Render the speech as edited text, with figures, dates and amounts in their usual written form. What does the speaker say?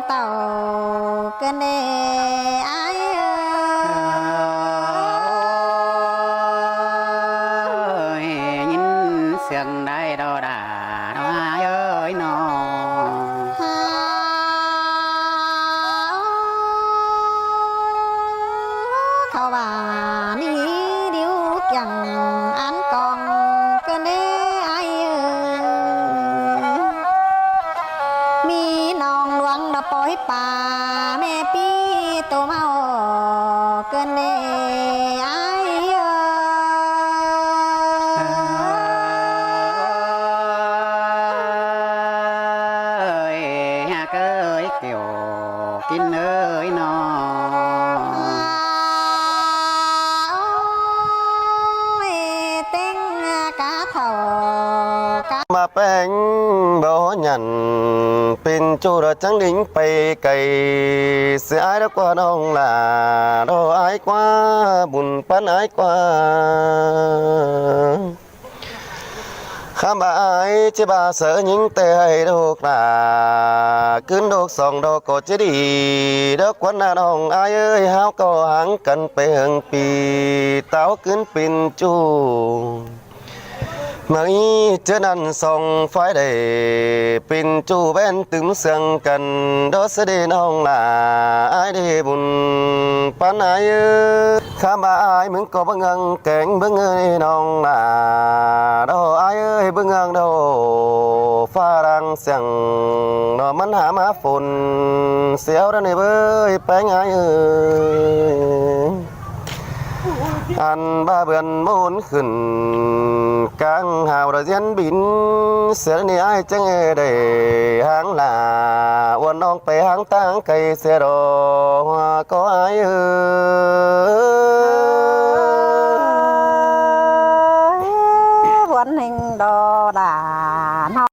เต่าเกินเดไอยินเสียงได้ดอด่าน้อยเอ้ยน้องเขาว่านี่ดิวอย่างอันกองเกินเดไอมีน้องหลวงดะปอยป่าแม่ปีโตเมาเกินเดไอเอ้ยเกี่ยวกินเอ้ยน้อง เต็งกาเท่ากา มาแป้งบ่หยันเป็นจูระจังดิ้งไปไกลเสียอายกว่าน้องลาดออายกว่าบุญปันอายกว่าข้ามบายจะบาเสือยิงเตยดอกลาขึ้นดอกสองดอกก็จะดีดอกวันน้องอายเอ้ยหาวก็หังกันไปหึงปีเต้าขึ้นปินจูเมื่อเจอนั้นส่องไฟได้ปินจูแว่นตึมเสียงกันดอสเดน้องลาอายได้บุญปานอายข้ามาอายมึงก็บังเอิงแกงบังเอ้ยน้องลาดออายเอ้ยบังเอิงดอฟ้ารังเสียงดอมันหามาฝนเสียวด้านในเบ้ยแป้งอายอันบ้าเบือนมูนขึ้นกลางหาวระเจียนบินเสียนี่ไอ้จังได้หางลาวันน้องไปหางตั้งไก่เสียดอกก็ไอ้